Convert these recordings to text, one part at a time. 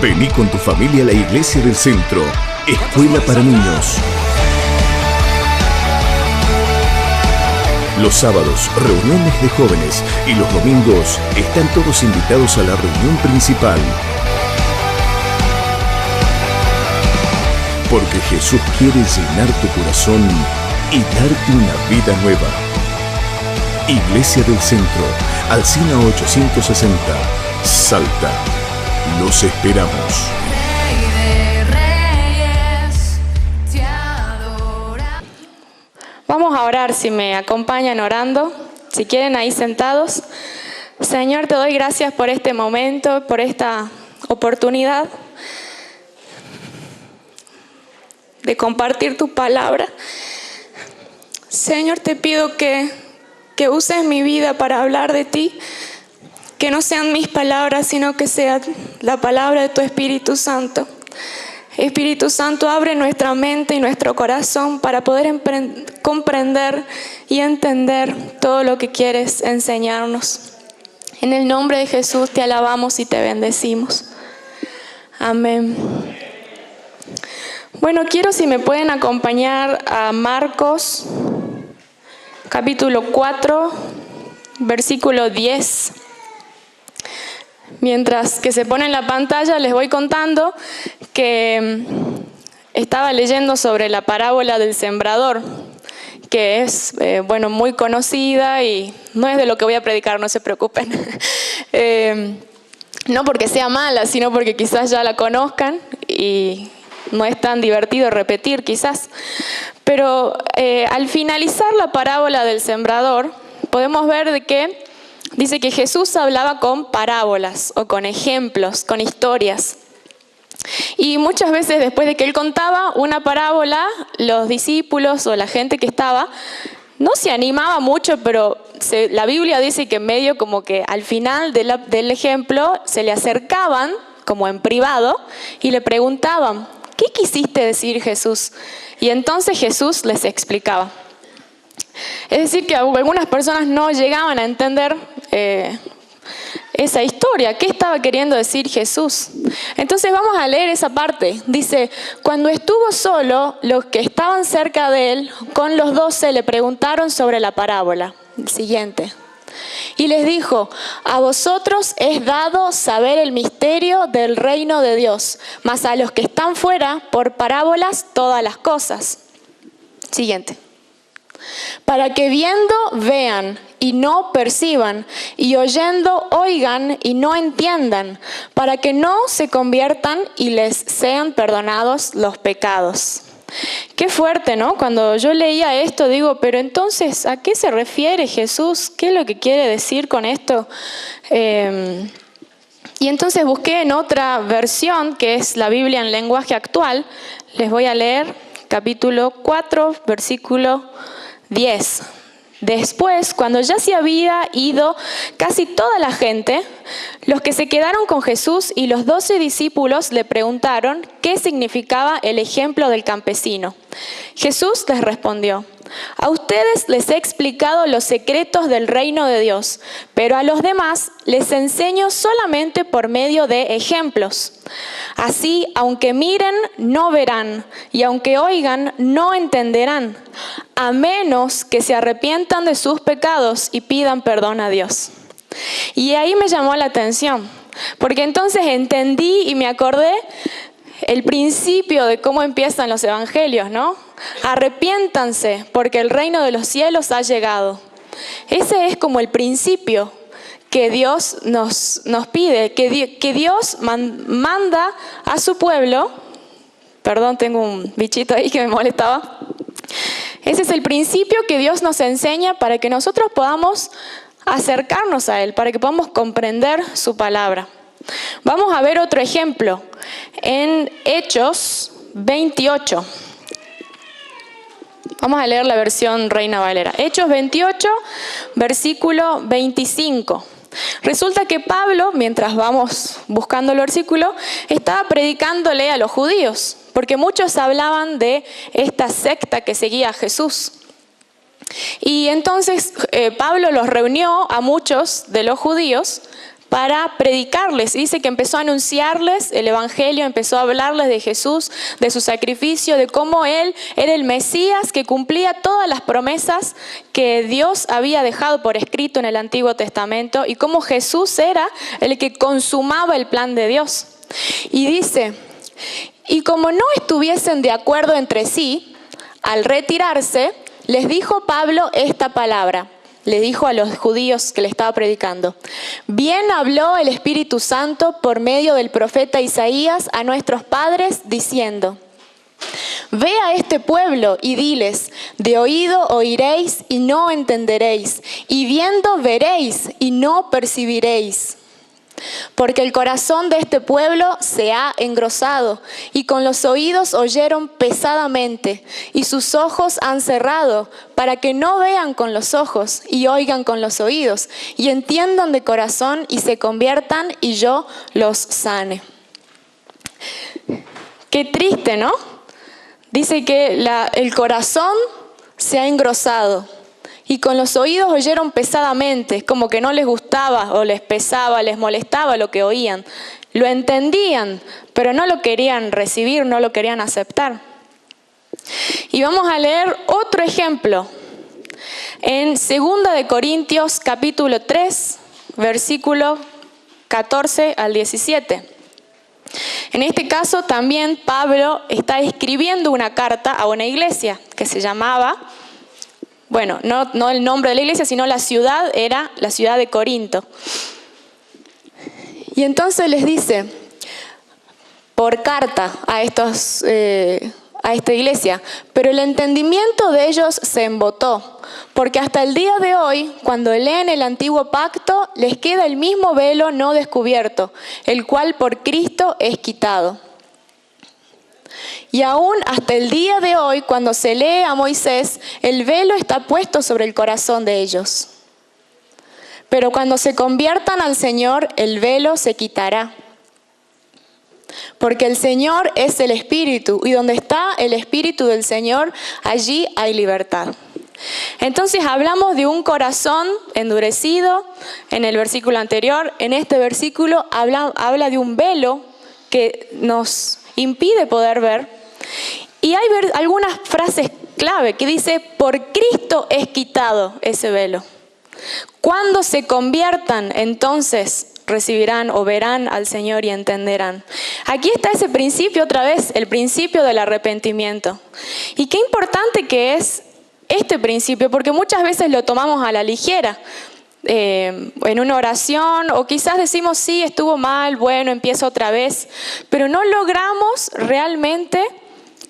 Vení con tu familia a la Iglesia del Centro, escuela para niños. Los sábados, reuniones de jóvenes, y los domingos están todos invitados a la reunión principal. Porque Jesús quiere llenar tu corazón y darte una vida nueva. Iglesia del Centro, Alsina 860, Salta. Los esperamos. Vamos a orar, si me acompañan orando, si quieren ahí sentados. Señor, te doy gracias por este momento, por esta oportunidad de compartir tu palabra. Señor, te pido que uses mi vida para hablar de ti, que no sean mis palabras, sino que sea la palabra de tu Espíritu Santo. Espíritu Santo, abre nuestra mente y nuestro corazón para poder comprender y entender todo lo que quieres enseñarnos. En el nombre de Jesús te alabamos y te bendecimos. Amén. Bueno, quiero, si me pueden acompañar a Marcos, capítulo 4, versículo 10. Mientras que se pone en la pantalla, les voy contando que estaba leyendo sobre la parábola del sembrador, que es muy conocida y no es de lo que voy a predicar, no se preocupen. No porque sea mala, sino porque quizás ya la conozcan y no es tan divertido repetir quizás. Pero al finalizar la parábola del sembrador, podemos ver de que dice que Jesús hablaba con parábolas o con ejemplos, con historias. Y muchas veces después de que él contaba una parábola, los discípulos o la gente que estaba no se animaba mucho, pero la Biblia dice que medio como que al final del ejemplo se le acercaban como en privado y le preguntaban: ¿qué quisiste decir, Jesús? Y entonces Jesús les explicaba. Es decir, que algunas personas no llegaban a entender esa historia. ¿Qué estaba queriendo decir Jesús? Entonces vamos a leer esa parte. Dice: cuando estuvo solo, los que estaban cerca de él, con los 12, le preguntaron sobre la parábola. El siguiente. Y les dijo: a vosotros es dado saber el misterio del reino de Dios, mas a los que están fuera, por parábolas, todas las cosas. Siguiente. Para que viendo vean y no perciban, y oyendo oigan y no entiendan, para que no se conviertan y les sean perdonados los pecados. Qué fuerte, ¿no? Cuando yo leía esto digo, pero entonces, ¿a qué se refiere Jesús? ¿Qué es lo que quiere decir con esto? Y entonces busqué en otra versión, que es la Biblia en lenguaje actual. Les voy a leer capítulo 4, versículo 10. Después, cuando ya se había ido casi toda la gente, los que se quedaron con Jesús y los 12 discípulos le preguntaron qué significaba el ejemplo del campesino. Jesús les respondió: a ustedes les he explicado los secretos del reino de Dios, pero a los demás les enseño solamente por medio de ejemplos. Así, aunque miren, no verán, y aunque oigan, no entenderán, a menos que se arrepientan de sus pecados y pidan perdón a Dios. Y ahí me llamó la atención, porque entonces entendí y me acordé el principio de cómo empiezan los evangelios, ¿no? Arrepiéntanse, porque el reino de los cielos ha llegado. Ese es como el principio que Dios nos pide, que Dios manda a su pueblo. Perdón, tengo un bichito ahí que me molestaba. Ese es el principio que Dios nos enseña para que nosotros podamos acercarnos a Él, para que podamos comprender su palabra. Vamos a ver otro ejemplo en Hechos 28. Vamos a leer la versión Reina Valera. Hechos 28, versículo 25. Resulta que Pablo, mientras vamos buscando el versículo, estaba predicándole a los judíos, porque muchos hablaban de esta secta que seguía a Jesús. Y entonces Pablo los reunió a muchos de los judíos para predicarles. Y dice que empezó a anunciarles el evangelio, empezó a hablarles de Jesús, de su sacrificio, de cómo Él era el Mesías que cumplía todas las promesas que Dios había dejado por escrito en el Antiguo Testamento y cómo Jesús era el que consumaba el plan de Dios. Y dice, y como no estuviesen de acuerdo entre sí, al retirarse, les dijo Pablo esta palabra. Le dijo a los judíos que le estaba predicando: bien habló el Espíritu Santo por medio del profeta Isaías a nuestros padres diciendo: ve a este pueblo y diles, de oído oiréis y no entenderéis, y viendo veréis y no percibiréis. Porque el corazón de este pueblo se ha engrosado, y con los oídos oyeron pesadamente, y sus ojos han cerrado, para que no vean con los ojos, y oigan con los oídos, y entiendan de corazón, y se conviertan, y yo los sane. Qué triste, ¿no? Dice que el corazón se ha engrosado. Y con los oídos oyeron pesadamente, como que no les gustaba o les pesaba, les molestaba lo que oían. Lo entendían, pero no lo querían recibir, no lo querían aceptar. Y vamos a leer otro ejemplo. En 2 Corintios capítulo 3, versículo 14 al 17. En este caso también Pablo está escribiendo una carta a una iglesia que se llamaba... Bueno, no el nombre de la iglesia, sino la ciudad era la ciudad de Corinto. Y entonces les dice, por carta a esta iglesia, pero el entendimiento de ellos se embotó, porque hasta el día de hoy, cuando leen el antiguo pacto, les queda el mismo velo no descubierto, el cual por Cristo es quitado. Y aún hasta el día de hoy, cuando se lee a Moisés, el velo está puesto sobre el corazón de ellos. Pero cuando se conviertan al Señor, el velo se quitará. Porque el Señor es el Espíritu, y donde está el Espíritu del Señor, allí hay libertad. Entonces hablamos de un corazón endurecido en el versículo anterior. En este versículo habla de un velo que nos impide poder ver. Y hay algunas frases clave que dice, por Cristo es quitado ese velo. Cuando se conviertan, entonces recibirán o verán al Señor y entenderán. Aquí está ese principio otra vez, el principio del arrepentimiento. Y qué importante que es este principio, porque muchas veces lo tomamos a la ligera. En una oración, o quizás decimos, sí, estuvo mal, bueno, empiezo otra vez, pero no logramos realmente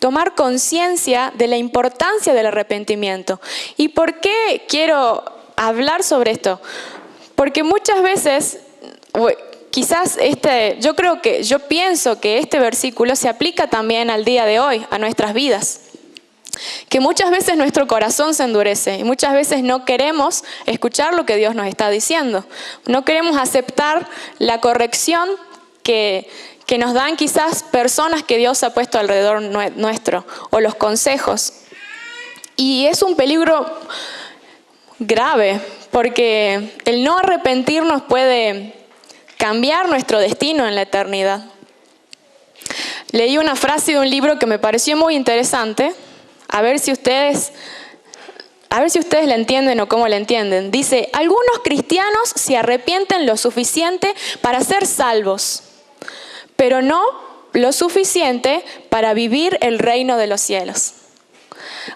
tomar conciencia de la importancia del arrepentimiento. ¿Y por qué quiero hablar sobre esto? Porque muchas veces, quizás yo pienso que este versículo se aplica también al día de hoy, a nuestras vidas. Que muchas veces nuestro corazón se endurece y muchas veces no queremos escuchar lo que Dios nos está diciendo. No queremos aceptar la corrección que nos dan quizás personas que Dios ha puesto alrededor nuestro, o los consejos. Y es un peligro grave, porque el no arrepentirnos puede cambiar nuestro destino en la eternidad. Leí una frase de un libro que me pareció muy interesante. A ver si ustedes la entienden o cómo la entienden. Dice, algunos cristianos se arrepienten lo suficiente para ser salvos, pero no lo suficiente para vivir el reino de los cielos.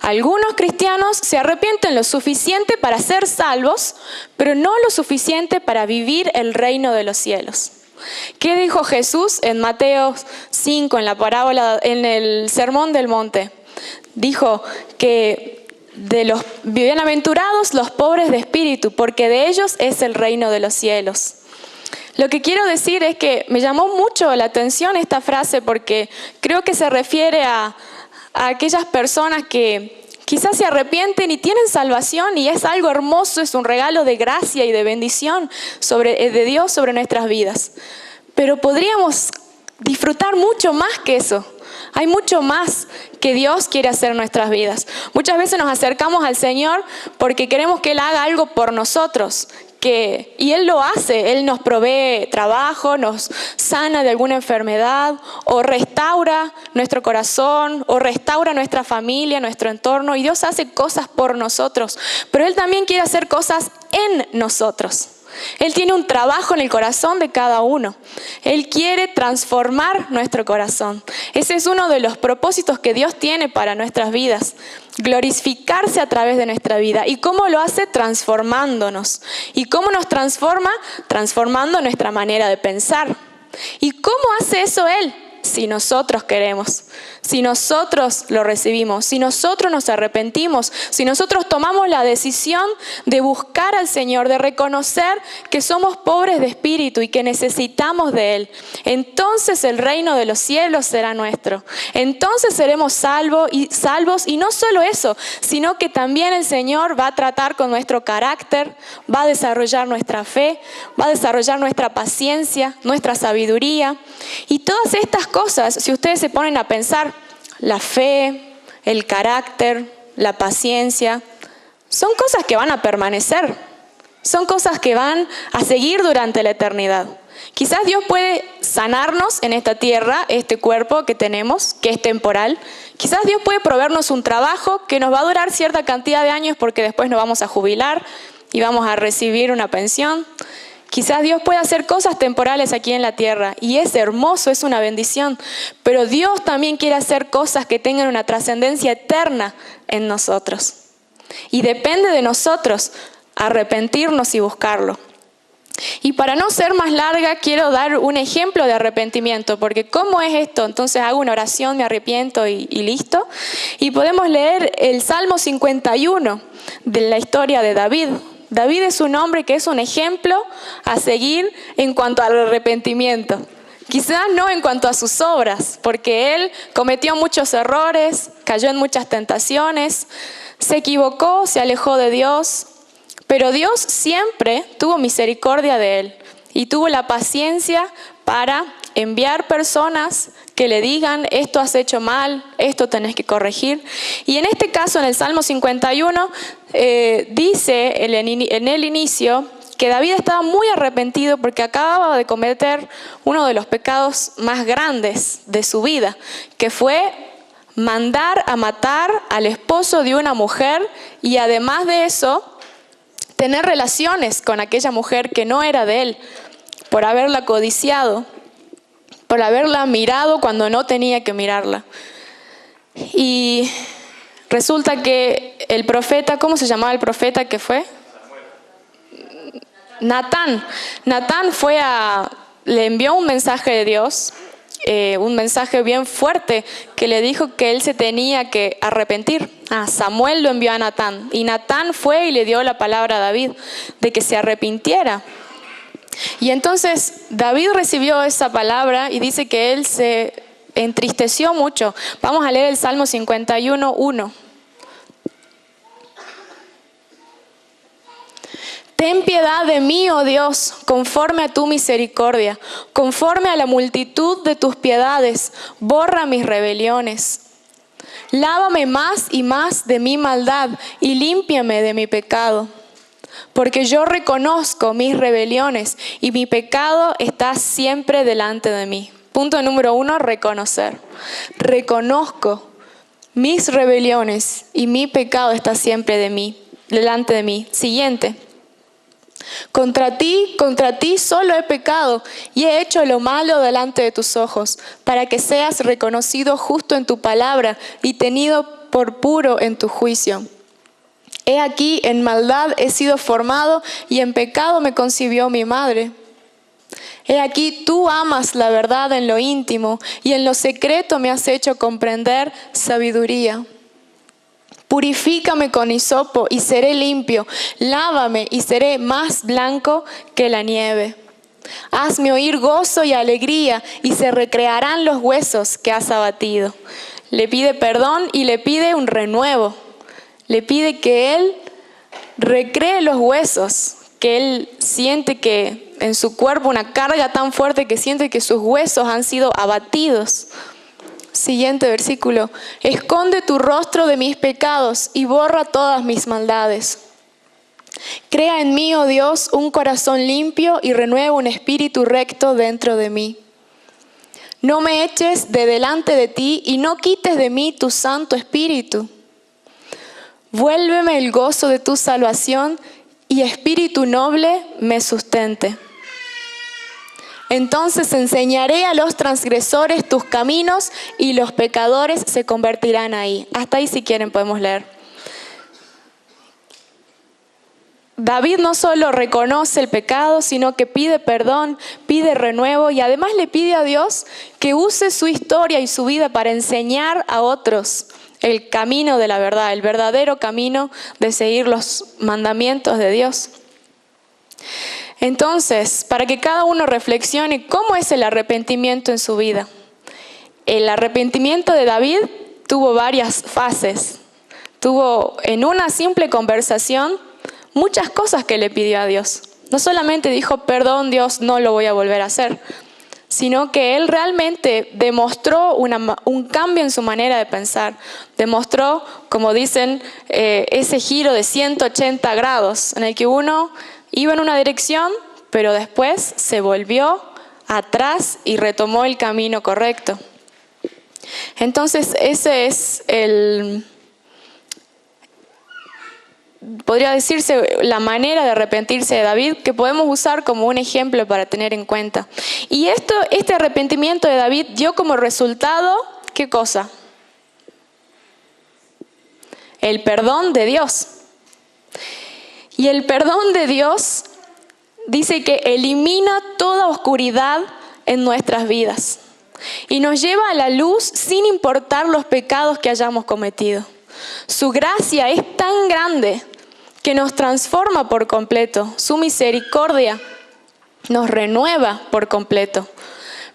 Algunos cristianos se arrepienten lo suficiente para ser salvos, pero no lo suficiente para vivir el reino de los cielos. ¿Qué dijo Jesús en Mateo 5, en la parábola, en el Sermón del Monte? Dijo que de los bienaventurados los pobres de espíritu, porque de ellos es el reino de los cielos. Lo que quiero decir es que me llamó mucho la atención esta frase, porque creo que se refiere a aquellas personas que quizás se arrepienten y tienen salvación, y es algo hermoso, es un regalo de gracia y de bendición de Dios sobre nuestras vidas. Pero podríamos disfrutar mucho más que eso. Hay mucho más que Dios quiere hacer en nuestras vidas. Muchas veces nos acercamos al Señor porque queremos que Él haga algo por nosotros, y Él lo hace. Él nos provee trabajo, nos sana de alguna enfermedad, o restaura nuestro corazón, o restaura nuestra familia, nuestro entorno. Y Dios hace cosas por nosotros, pero Él también quiere hacer cosas en nosotros. Él tiene un trabajo en el corazón de cada uno. Él quiere transformar nuestro corazón. Ese es uno de los propósitos que Dios tiene para nuestras vidas. Glorificarse a través de nuestra vida. ¿Y cómo lo hace? Transformándonos. ¿Y cómo nos transforma? Transformando nuestra manera de pensar. ¿Y cómo hace eso Él? Si nosotros queremos, si nosotros lo recibimos, si nosotros nos arrepentimos, si nosotros tomamos la decisión de buscar al Señor, de reconocer que somos pobres de espíritu y que necesitamos de Él, entonces el reino de los cielos será nuestro. Entonces seremos salvos y no solo eso, sino que también el Señor va a tratar con nuestro carácter, va a desarrollar nuestra fe, va a desarrollar nuestra paciencia, nuestra sabiduría y todas estas cosas. Si ustedes se ponen a pensar, la fe, el carácter, la paciencia, son cosas que van a permanecer, son cosas que van a seguir durante la eternidad. Quizás Dios puede sanarnos en esta tierra, este cuerpo que tenemos, que es temporal. Quizás Dios puede proveernos un trabajo que nos va a durar cierta cantidad de años porque después nos vamos a jubilar y vamos a recibir una pensión. Quizás Dios puede hacer cosas temporales aquí en la tierra y es hermoso, es una bendición. Pero Dios también quiere hacer cosas que tengan una trascendencia eterna en nosotros. Y depende de nosotros arrepentirnos y buscarlo. Y para no ser más larga, quiero dar un ejemplo de arrepentimiento, porque ¿cómo es esto? Entonces hago una oración, me arrepiento y listo. Y podemos leer el Salmo 51 de la historia de David. David es un hombre que es un ejemplo a seguir en cuanto al arrepentimiento. Quizás no en cuanto a sus obras, porque él cometió muchos errores, cayó en muchas tentaciones, se equivocó, se alejó de Dios, pero Dios siempre tuvo misericordia de él y tuvo la paciencia para enviar personas que le digan, esto has hecho mal, esto tenés que corregir. Y en este caso, en el Salmo 51, dice en el inicio que David estaba muy arrepentido porque acababa de cometer uno de los pecados más grandes de su vida, que fue mandar a matar al esposo de una mujer y además de eso, tener relaciones con aquella mujer que no era de él, por haberla codiciado, por haberla mirado cuando no tenía que mirarla. Y resulta que el profeta, ¿cómo se llamaba el profeta que fue? Natán le envió un mensaje de Dios, un mensaje bien fuerte que le dijo que él se tenía que arrepentir. Samuel lo envió a Natán y Natán fue y le dio la palabra a David de que se arrepintiera. Y entonces David recibió esa palabra y dice que él se entristeció mucho. Vamos a leer el Salmo 51:1. Ten piedad de mí, oh Dios, conforme a tu misericordia, conforme a la multitud de tus piedades, borra mis rebeliones. Lávame más y más de mi maldad y límpiame de mi pecado. Porque yo reconozco mis rebeliones y mi pecado está siempre delante de mí. Punto número 1, reconocer. Reconozco mis rebeliones y mi pecado está siempre delante de mí. Siguiente. Contra ti solo he pecado y he hecho lo malo delante de tus ojos, para que seas reconocido justo en tu palabra y tenido por puro en tu juicio. He aquí, en maldad he sido formado y en pecado me concibió mi madre. He aquí, tú amas la verdad en lo íntimo y en lo secreto me has hecho comprender sabiduría. Purifícame con hisopo y seré limpio, lávame y seré más blanco que la nieve. Hazme oír gozo y alegría y se recrearán los huesos que has abatido. Le pide perdón y le pide un renuevo. Le pide que él recree los huesos, que él siente que en su cuerpo una carga tan fuerte que siente que sus huesos han sido abatidos. Siguiente versículo. Esconde tu rostro de mis pecados y borra todas mis maldades. Crea en mí, oh Dios, un corazón limpio y renueva un espíritu recto dentro de mí. No me eches de delante de ti y no quites de mí tu Santo Espíritu. Vuélveme el gozo de tu salvación y espíritu noble me sustente. Entonces enseñaré a los transgresores tus caminos y los pecadores se convertirán ahí. Hasta ahí si quieren podemos leer. David no solo reconoce el pecado, sino que pide perdón, pide renuevo y además le pide a Dios que use su historia y su vida para enseñar a otros el camino de la verdad, el verdadero camino de seguir los mandamientos de Dios. Entonces, para que cada uno reflexione cómo es el arrepentimiento en su vida. El arrepentimiento de David tuvo varias fases. Tuvo en una simple conversación muchas cosas que le pidió a Dios. No solamente dijo, perdón Dios, no lo voy a volver a hacer, sino que él realmente demostró un cambio en su manera de pensar. Demostró, como dicen, ese giro de 180 grados, en el que uno iba en una dirección, pero después se volvió atrás y retomó el camino correcto. Entonces, ese es podría decirse la manera de arrepentirse de David, que podemos usar como un ejemplo para tener en cuenta. Y este arrepentimiento de David dio como resultado, ¿qué cosa? El perdón de Dios. Y el perdón de Dios dice que elimina toda oscuridad en nuestras vidas y nos lleva a la luz sin importar los pecados que hayamos cometido. Su gracia es tan grande que nos transforma por completo. Su misericordia nos renueva por completo,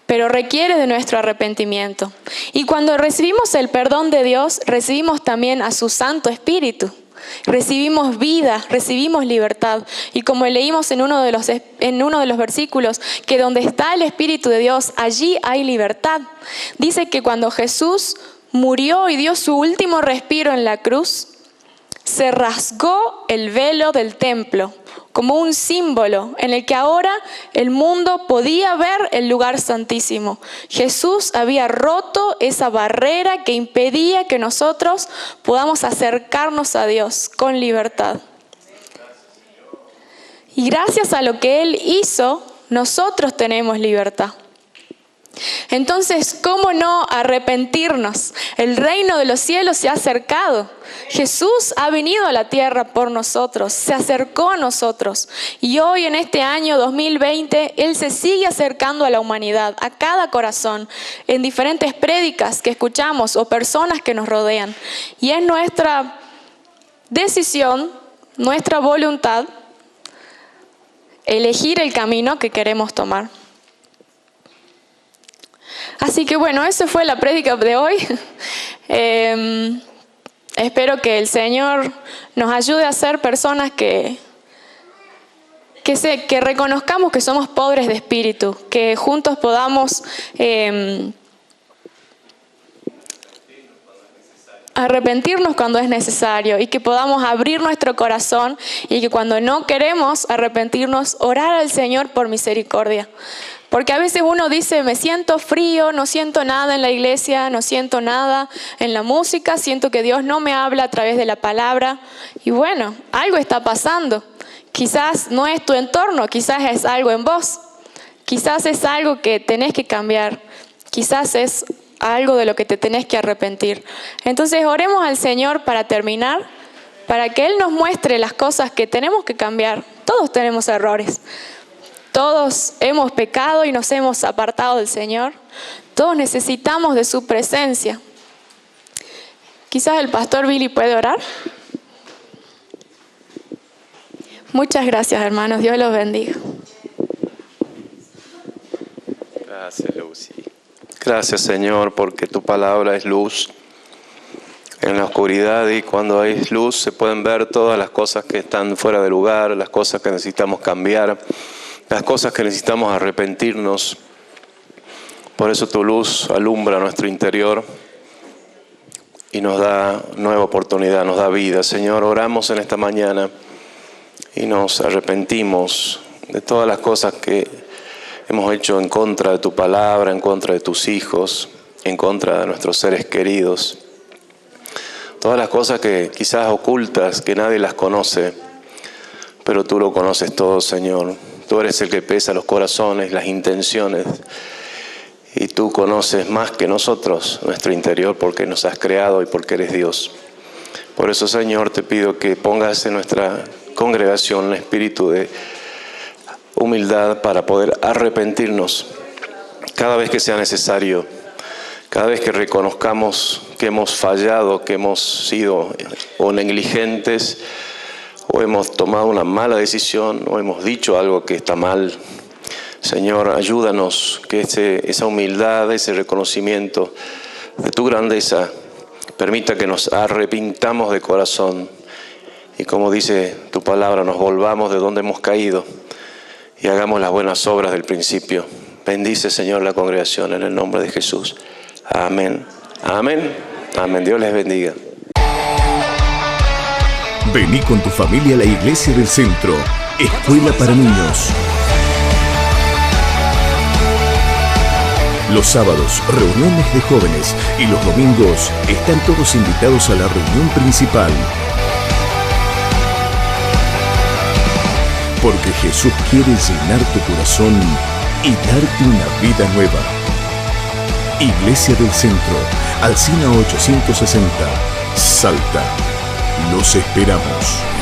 pero requiere de nuestro arrepentimiento. Y cuando recibimos el perdón de Dios, recibimos también a su Santo Espíritu. Recibimos vida, recibimos libertad. Y como leímos en uno de los versículos, que donde está el Espíritu de Dios, allí hay libertad. Dice que cuando Jesús murió y dio su último respiro en la cruz, se rasgó el velo del templo como un símbolo en el que ahora el mundo podía ver el lugar santísimo. Jesús había roto esa barrera que impedía que nosotros podamos acercarnos a Dios con libertad. Y gracias a lo que Él hizo, nosotros tenemos libertad. Entonces, ¿cómo no arrepentirnos? El reino de los cielos se ha acercado. Jesús ha venido a la tierra por nosotros, se acercó a nosotros. Y hoy en este año 2020, Él se sigue acercando a la humanidad, a cada corazón, en diferentes prédicas que escuchamos o personas que nos rodean. Y es nuestra decisión, nuestra voluntad, elegir el camino que queremos tomar. Así que bueno, esa fue la prédica de hoy. Espero que el Señor nos ayude a ser personas que reconozcamos que somos pobres de espíritu, que juntos podamos arrepentirnos cuando es necesario y que podamos abrir nuestro corazón y que cuando no queremos arrepentirnos, orar al Señor por misericordia. Porque a veces uno dice, me siento frío, no siento nada en la iglesia, no siento nada en la música, siento que Dios no me habla a través de la palabra. Y bueno, algo está pasando. Quizás no es tu entorno, quizás es algo en vos. Quizás es algo que tenés que cambiar. Quizás es algo de lo que te tenés que arrepentir. Entonces oremos al Señor para terminar, para que Él nos muestre las cosas que tenemos que cambiar. Todos tenemos errores. Todos hemos pecado y nos hemos apartado del Señor. Todos necesitamos de su presencia. Quizás el pastor Billy puede orar. Muchas gracias, hermanos. Dios los bendiga. Gracias, Lucy. Gracias, Señor, porque tu palabra es luz en la oscuridad y cuando hay luz se pueden ver todas las cosas que están fuera de lugar, las cosas que necesitamos cambiar, las cosas que necesitamos arrepentirnos. Por eso tu luz alumbra nuestro interior y nos da nueva oportunidad, nos da vida. Señor, oramos en esta mañana y nos arrepentimos de todas las cosas que hemos hecho en contra de tu palabra, en contra de tus hijos, en contra de nuestros seres queridos. Todas las cosas que quizás ocultas, que nadie las conoce, pero tú lo conoces todo, Señor. Tú eres el que pesa los corazones, las intenciones, y tú conoces más que nosotros nuestro interior porque nos has creado y porque eres Dios. Por eso, Señor, te pido que pongas en nuestra congregación un espíritu de humildad para poder arrepentirnos cada vez que sea necesario, cada vez que reconozcamos que hemos fallado, que hemos sido o negligentes, o hemos tomado una mala decisión, o hemos dicho algo que está mal. Señor, ayúdanos que esa humildad, ese reconocimiento de tu grandeza permita que nos arrepintamos de corazón y, como dice tu palabra, nos volvamos de donde hemos caído y hagamos las buenas obras del principio. Bendice, Señor, la congregación en el nombre de Jesús. Amén. Amén. Amén. Dios les bendiga. Vení con tu familia a la Iglesia del Centro, Escuela para Niños. Los sábados, reuniones de jóvenes, y los domingos están todos invitados a la reunión principal. Porque Jesús quiere llenar tu corazón y darte una vida nueva. Iglesia del Centro, Alsina 860, Salta. Los esperamos.